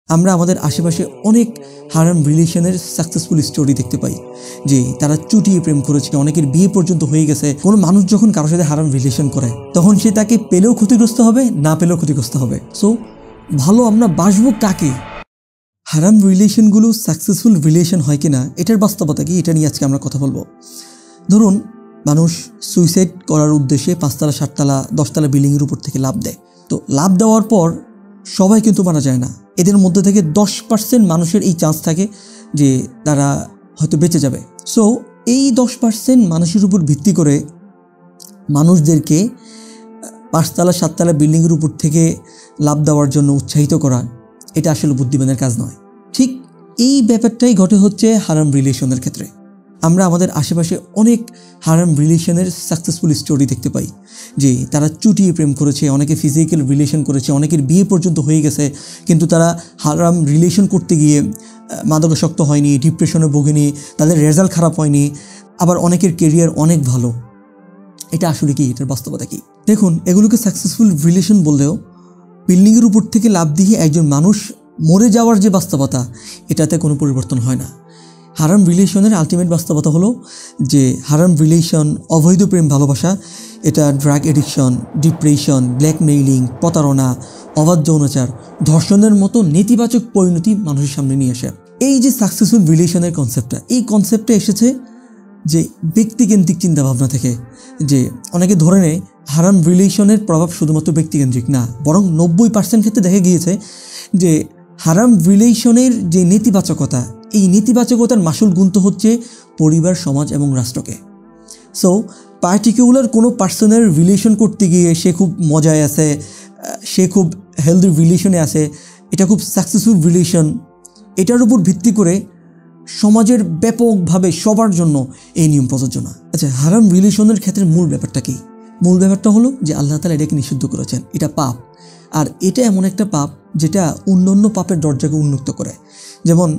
আমরা আমাদের আশেপাশে অনেক হারাম রিলেশনের সাকসেসফুল স্টোরি দেখতে পাই যে তারা চুটিয়ে প্রেম করেছে, অনেকের বিয়ে পর্যন্ত হয়ে গেছে। কোনো মানুষ যখন কারোর সাথে হারাম রিলেশন করে তখন সে তাকে পেলেও ক্ষতিগ্রস্ত হবে, না পেলেও ক্ষতিগ্রস্ত হবে। সো ভালো আমরা বাসবো কাকে? হারাম রিলেশনগুলো সাকসেসফুল রিলেশন হয় কিনা এটার বাস্তবতা কি, এটা নিয়ে আজকে আমরা কথা বলবো। ধরুন মানুষ সুইসাইড করার উদ্দেশ্যে 5তলা 7তলা 10তলা বিল্ডিংয়ের উপর থেকে লাফ দেয়। তো লাফ দেওয়ার পর সবাই কিন্তু মারা যায় না, এদের মধ্যে থেকে 10% মানুষের এই চান্স থাকে যে তারা হয়তো বেঁচে যাবে। সো এই 10% মানুষের উপর ভিত্তি করে মানুষদেরকে 5তলা 7তলা বিল্ডিংয়ের উপর থেকে লাফ দেওয়ার জন্য উৎসাহিত করা, এটা আসলে বুদ্ধিমানের কাজ নয়। ঠিক এই ব্যাপারটাই ঘটে হচ্ছে হারাম রিলেশনের ক্ষেত্রে। আমরা আমাদের আশেপাশে অনেক হারাম রিলেশনের সাকসেসফুল স্টোরি দেখতে পাই যে তারা চুটিয়ে প্রেম করেছে, অনেকে ফিজিক্যাল রিলেশন করেছে, অনেকের বিয়ে পর্যন্ত হয়ে গেছে, কিন্তু তারা হারাম রিলেশন করতে গিয়ে মাদকাসক্ত হয়নি, ডিপ্রেশনে ভোগেনি, তাদের রেজাল্ট খারাপ হয়নি, আবার অনেকের কেরিয়ার অনেক ভালো। এটা আসলে কি, এটার বাস্তবতা কি? দেখুন, এগুলোকে সাকসেসফুল রিলেশন বললেও বিল্ডিংয়ের উপর থেকে লাফ দিয়ে একজন মানুষ মরে যাওয়ার যে বাস্তবতা, এটাতে কোনো পরিবর্তন হয় না। হারাম রিলেশনের আলটিমেট বাস্তবতা হলো যে হারাম রিলেশন, অবৈধ প্রেম ভালোবাসা, এটা ড্রাগ এডিকশন, ডিপ্রেশন, ব্ল্যাকমেইলিং, প্রতারণা, অবাধ যৌনাচার, ধর্ষণের মতো নেতিবাচক পরিণতি মানুষের সামনে নিয়ে আসে। এই যে সাকসেসফুল রিলেশনের কনসেপ্টটা, এই কনসেপ্টটা এসেছে যে ব্যক্তিকেন্দ্রিক চিন্তাভাবনা থেকে। যে অনেকে ধরে নেয় হারাম রিলেশনের প্রভাব শুধুমাত্র ব্যক্তিকেন্দ্রিক না, বরং 90% ক্ষেত্রে দেখা গিয়েছে যে হারাম রিলেশনের যে নেতিবাচকতা, এই নেতিবাচকতার মাসুল গুনতে হচ্ছে পরিবার, সমাজ এবং রাষ্ট্রকে। সো পার্টিকুলার কোনো পার্সনের রিলেশন করতে গিয়ে সে খুব মজায় আছে, সে খুব হেলদি রিলেশনে আছে, এটা খুব সাকসেসফুল রিলেশন, এটার উপর ভিত্তি করে সমাজের ব্যাপকভাবে সবার জন্য এই নিয়ম প্রযোজ্য না। আচ্ছা, হারাম রিলেশনের ক্ষেত্রে মূল ব্যাপারটা কি? মূল ব্যাপারটা হলো যে আল্লাহ তাআলা এটাকে নিষিদ্ধ করেছেন, এটা পাপ। আর এটা এমন একটা পাপ যেটা অন্যান্য পাপের দরজাকে উন্মুক্ত করে। যেমন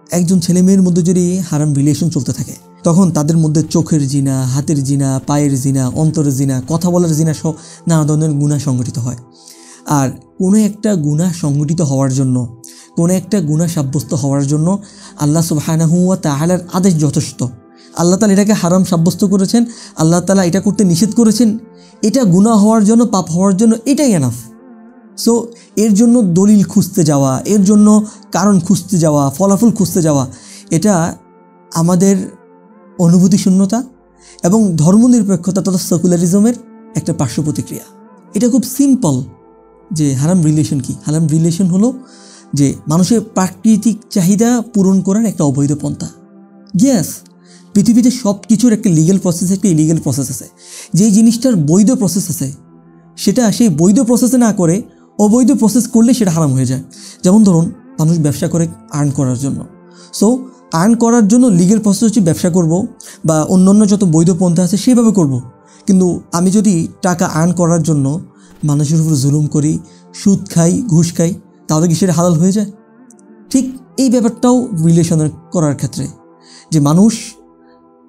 একজন ছেলে মেয়ের মধ্যে যদি হারাম রিলেশন চলতে থাকে, তখন তাদের মধ্যে চোখের জিনা, হাতের জিনা, পায়ের জিনা, অন্তরের জিনা, কথা বলার জিনা সহ নানা ধরনের গুনাহ সংগঠিত হয়। আর কোনো একটা গুনাহ সংগঠিত হওয়ার জন্য, কোনো একটা গুনাহ সাব্যস্ত হওয়ার জন্য আল্লাহ সুবহানাহু ওয়া তাআলার আদেশ যথেষ্ট। আল্লাহ তাআলা এটাকে হারাম সাব্যস্ত করেছেন, আল্লাহ তাআলা এটা করতে নিষেধ করেছেন, এটা গুনাহ হওয়ার জন্য, পাপ হওয়ার জন্য এটাই এনাফ। সো এর জন্য দলিল খুঁজতে যাওয়া, এর জন্য কারণ খুঁজতে যাওয়া, ফলাফল খুঁজতে যাওয়া, এটা আমাদের অনুভূতি শূন্যতা এবং ধর্মনিরপেক্ষতা তথা সেকুলারিজমের একটা পার্শ্ব প্রতিক্রিয়া। এটা খুব সিম্পল যে হারাম রিলেশন কি। হারাম রিলেশন হলো যে মানুষের প্রাকৃতিক চাহিদা পূরণ করার একটা অবৈধ পন্থা। ইয়েস, পৃথিবীতে সব কিছুর একটা লিগ্যাল প্রসেস, একটা ইলিগ্যাল প্রসেস আছে। যেই জিনিসটার বৈধ প্রসেস আছে সেটা সেই বৈধ প্রসেসে না করে অবৈধ প্রসেস করলে সেটা হারাম হয়ে যায়। যেমন ধরুন, মানুষ ব্যবসা করে আর্ন করার জন্য। সো আর্ন করার জন্য লিগ্যাল প্রসেস হচ্ছে ব্যবসা করব বা অন্যান্য যত বৈধ পন্থা আছে সেভাবে করব। কিন্তু আমি যদি টাকা আর্ন করার জন্য মানুষের উপর জুলুম করি, সুদ খাই, ঘুষ খাই, তাহলে কি সেটা হালাল হয়ে যায়? ঠিক এই ব্যাপারটাও রিলেশনের করার ক্ষেত্রে, যে মানুষ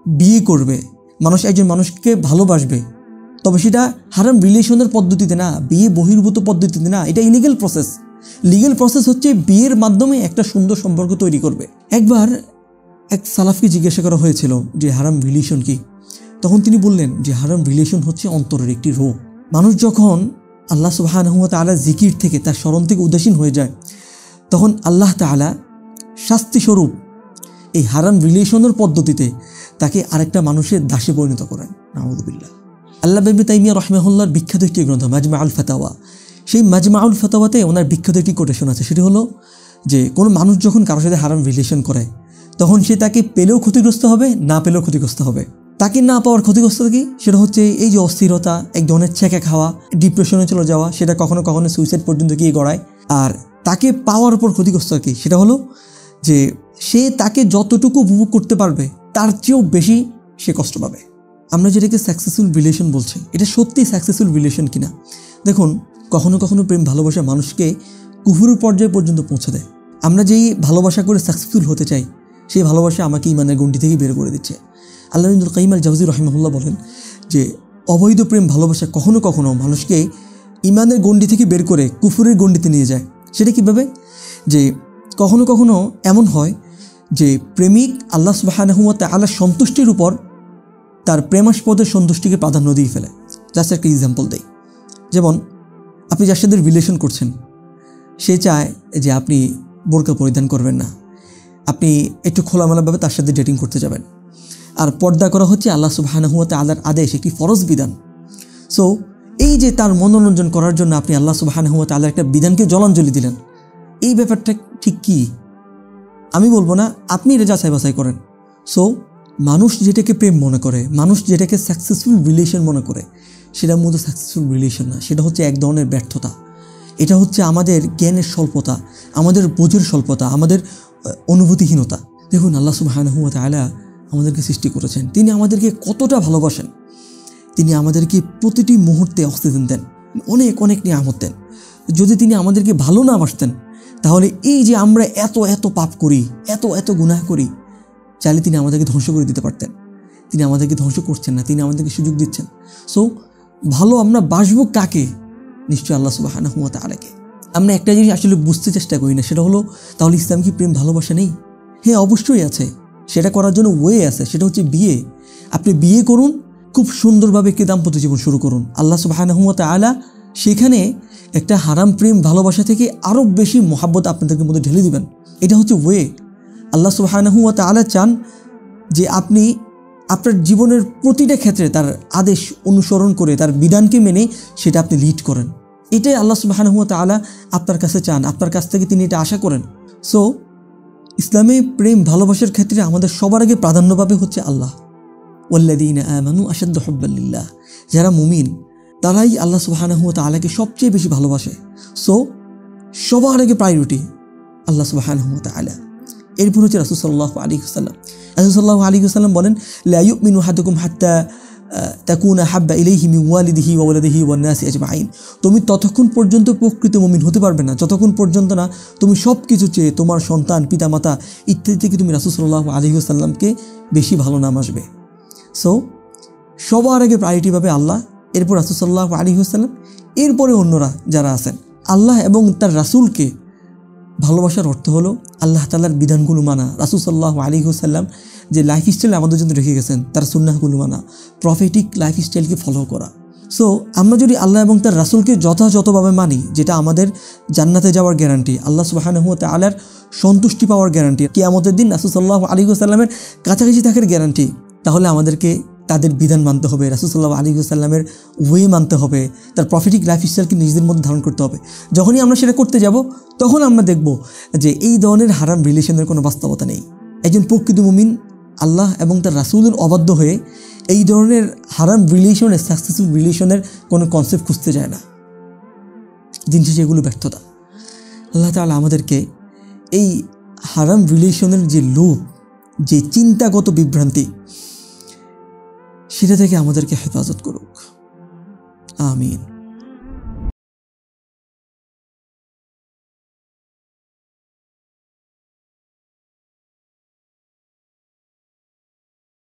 বিয়ে করবে, মানুষ একজন মানুষকে ভালোবাসবে, তবে সেটা হারাম রিলেশনের পদ্ধতিতে না, বিয়ে বহির্ভূত পদ্ধতিতে না, এটা ইলিগ্যাল প্রসেস। লিগ্যাল প্রসেস হচ্ছে বিয়ের মাধ্যমে একটা সুন্দর সম্পর্ক তৈরি করবে। একবার এক সালাফকে জিজ্ঞাসা করা হয়েছিল যে হারাম রিলেশন কি। তখন তিনি বললেন যে হারাম রিলেশন হচ্ছে অন্তরের একটি রোগ। মানুষ যখন আল্লাহ সুবহানাহু ওয়া তাআলা জিকির থেকে, তার স্মরণ থেকে উদাসীন হয়ে যায়, তখন আল্লাহ তাআলা শাস্তিস্বরূপ এই হারাম রিলেশনের পদ্ধতিতে তাকে আরেকটা মানুষের দাসে পরিণত করেন। নাউযুবিল্লাহ। আল্লামা ইবনে তাইমিয়া রাহিমাহুল্লাহর বিখ্যাত একটি গ্রন্থ মাজমাউল ফাতাওয়া, সেই মাজমাউল ফাতাওয়াতে ওনার বিখ্যাত একটি কোটেশন আছে। সেটি হলো যে কোনো মানুষ যখন কারোর সাথে হারাম রিলেশন করে তখন সে তাকে পেলেও ক্ষতিগ্রস্ত হবে, না পেলেও ক্ষতিগ্রস্ত হবে। তাকে না পাওয়ার ক্ষতিগ্রস্ততা কি? সেটা হচ্ছে এই যে অস্থিরতা, এক ধরনের ছেঁকে খাওয়া, ডিপ্রেশনে চলে যাওয়া, সেটা কখনো কখনো সুইসাইড পর্যন্ত গিয়ে গড়ায়। আর তাকে পাওয়ার পর ক্ষতিগ্রস্ত কি? সেটা হলো যে সে তাকে যতটুকু উপভোগ করতে পারবে তার চেয়েও বেশি সে কষ্ট পাবে। আমরা যেটাকে সাকসেসফুল রিলেশন বলছি, এটা সত্যি সাকসেসফুল রিলেশন কিনা? দেখুন, কখনো কখনো প্রেম ভালোবাসা মানুষকে কুফুরের পর্যায়ে পর্যন্ত পৌঁছে দেয়। আমরা যেই ভালোবাসা করে সাকসেসফুল হতে চাই, সেই ভালোবাসা আমাকে ইমানের গণ্ডি থেকে বের করে দিচ্ছে। আল্লামা ইবনুল কাইয়িম আল জাওজি রাহিমাহুল্লাহ বলেন যে অবৈধ প্রেম ভালোবাসা কখনো কখনো মানুষকে ইমানের গণ্ডি থেকে বের করে কুফুরের গণ্ডিতে নিয়ে যায়। সেটা কীভাবে? যে কখনো কখনো এমন হয় যে প্রেমিক আল্লাহ সুবহানাহু ওয়া তাআলার সন্তুষ্টির উপর তার প্রেমাস্পদের সন্তুষ্টিকে প্রাধান্য দিয়ে ফেলে। জাস্ট একটা এক্সাম্পল দেই, যেমন আপনি যার সাথে রিলেশন করছেন সে চায় যে আপনি বোরকা পরিধান করবেন না, আপনি একটু খোলামেলাভাবে তার সাথে ডেটিং করতে যাবেন। আর পর্দা করা হচ্ছে আল্লাহ সুবহানাহু ওয়া তাআলার আদেশ, একটি ফরজ বিধান। সো এই যে তার মনোরঞ্জন করার জন্য আপনি আল্লাহ সুবহানাহু ওয়া তাআলার একটা বিধানকে জলাঞ্জলি দিলেন, এই ব্যাপারটা ঠিক কি? আমি বলবো না, আপনি এটা যাচাই বাছাই করেন। সো মানুষ যেটাকে প্রেম মনে করে, মানুষ যেটাকে সাকসেসফুল রিলেশন মনে করে, সেটার মধ্যে সাকসেসফুল রিলেশন না, সেটা হচ্ছে এক ধরনের ব্যর্থতা। এটা হচ্ছে আমাদের জ্ঞানের স্বল্পতা, আমাদের বোঝের স্বল্পতা, আমাদের অনুভূতিহীনতা। দেখুন, আল্লাহ সুবহানাহু ওয়া তাআলা আমাদেরকে সৃষ্টি করেছেন, তিনি আমাদেরকে কতটা ভালোবাসেন। তিনি আমাদেরকে প্রতিটি মুহূর্তে অক্সিজেন দেন, অনেক অনেক নিয়ামত দেন। যদি তিনি আমাদেরকে ভালো না বাসতেন, তাহলে এই যে আমরা এত এত পাপ করি, এত এত গুনাহ করি, চাইলে তিনি আমাদেরকে ধ্বংস করে দিতে পারতেন। তিনি আমাদেরকে ধ্বংস করছেন না, তিনি আমাদেরকে সুযোগ দিচ্ছেন। সো ভালো আমরা বাসবো কাকে? নিশ্চয় আল্লাহ সুবহানাহু ওয়া তাআলাকে। আমরা একটা জিনিস আসলে বুঝতে চেষ্টা করি না, সেটা হলো তাহলে ইসলাম কি প্রেম ভালোবাসা নেই? হ্যাঁ, অবশ্যই আছে। সেটা করার জন্য ওয়ে আছে, সেটা হচ্ছে বিয়ে। আপনি বিয়ে করুন, খুব সুন্দরভাবে একটি দাম্পত্য জীবন শুরু করুন। আল্লাহ সুবহানাহু ওয়া তাআলা সেখানে একটা হারাম প্রেম ভালোবাসা থেকে আরও বেশি মহাব্বত আপনাদের মধ্যে ঢেলে দিবেন। এটা হচ্ছে ওয়ে। আল্লাহ সুবহানাহু ওয়া তাআলা চান যে আপনি আপনার জীবনের প্রতিটা ক্ষেত্রে তার আদেশ অনুসরণ করে, তার বিধানকে মেনে সেটা আপনি লিড করেন। এটাই আল্লাহ সুবহানাহু ওয়া তাআলা আপনার কাছে চান, আপনার কাছ থেকে তিনি এটা আশা করেন। সো ইসলামে প্রেম ভালোবাসার ক্ষেত্রে আমাদের সবার আগে প্রাধান্য পাবে হচ্ছে আল্লাহ। ওয়াল্লাযীনা আমানু আশাদ্দু হুব্বান লিল্লাহ। যারা মুমিন তারাই আল্লাহ সুবহানাহু ওয়া তাআলাকে সবচেয়ে বেশি ভালোবাসে। সো সবার আগে প্রায়োরিটি আল্লাহ সুবহানাহু ওয়া তাআলা। এরপর হচ্ছে রাসূল সাল্লাল্লাহু আলাইহি ওয়াসাল্লাম। রাসূল সাল্লাল্লাহু আলাইহি ওয়াসাল্লাম বলেন, লা ইউমিনু আহাদুকুম হাত্তা তাকুনা হাব্বা ইলাইহি মিন ওয়ালিদিহি ওয়া ওয়ালাদিহি ওয়ান নাসি আজমাইন। তুমি ততক্ষণ পর্যন্ত প্রকৃত মুমিন হতে পারবে না যতক্ষণ পর্যন্ত না তুমি সব কিছু চেয়ে তোমার সন্তান, পিতামাতা ইত্যাদি থেকে তুমি রাসূল সাল্লাল্লাহু আলাইহি ওয়াসাল্লামকে বেশি ভালো নামাসবে। সো সবার আগে প্রায়োরিটি পাবে আল্লাহ, এরপর রাসূল সাল্লাল্লাহু আলাইহি ওয়াসাল্লাম, এরপরে অন্যরা যারা আছেন। আল্লাহ এবং তার রাসূলকে ভালোবাসার অর্থ হলো আল্লাহ তাআলার বিধানগুলো মানা, রাসূল সাল্লাল্লাহু আলাইহি ওয়াসাল্লাম যে লাইফস্টাইল আমাদের জন্য রেখে গেছেন তার সুন্নাহগুলো মানা, প্রফেটিক লাইফস্টাইলকে ফলো করা। সো আমরা যদি আল্লাহ এবং তার রাসূলকে যথাযথভাবে মানি, যেটা আমাদের জান্নাতে যাওয়ার গ্যারান্টি, আল্লাহ সুবহানাহু ওয়া তাআলার সন্তুষ্টি পাওয়ার গ্যারান্টি, কিয়ামতের দিন রাসূল সাল্লাল্লাহু আলাইহি ওয়াসাল্লামের কাছাকাছি থাকার গ্যারান্টি, তাহলে আমাদেরকে তাদের বিধান মানতে হবে, রাসূল সাল্লাল্লাহু আলাইহি ওয়াসাল্লামের ওয়ে মানতে হবে, তার প্রফেটিক লাইফস্টাইলকে নিজেদের মধ্যে ধারণ করতে হবে। যখনই আমরা সেটা করতে যাব, তখন আমরা দেখব যে এই ধরনের হারাম রিলেশনের কোনো বাস্তবতা নেই। একজন প্রকৃত মুমিন আল্লাহ এবং তার রাসূলের অবাধ্য হয়ে এই ধরনের হারাম রিলেশনের, সাকসেসফুল রিলেশনের কোনো কনসেপ্ট খুঁজতে যায় না। দিন শেষে এগুলো ব্যর্থতা। আল্লাহ তাআলা আমাদেরকে এই হারাম রিলেশনের যে লোভ, যে চিন্তাগত বিভ্রান্তি, সেটা থেকে আমাদেরকে হেফাজত করুক। আমিন।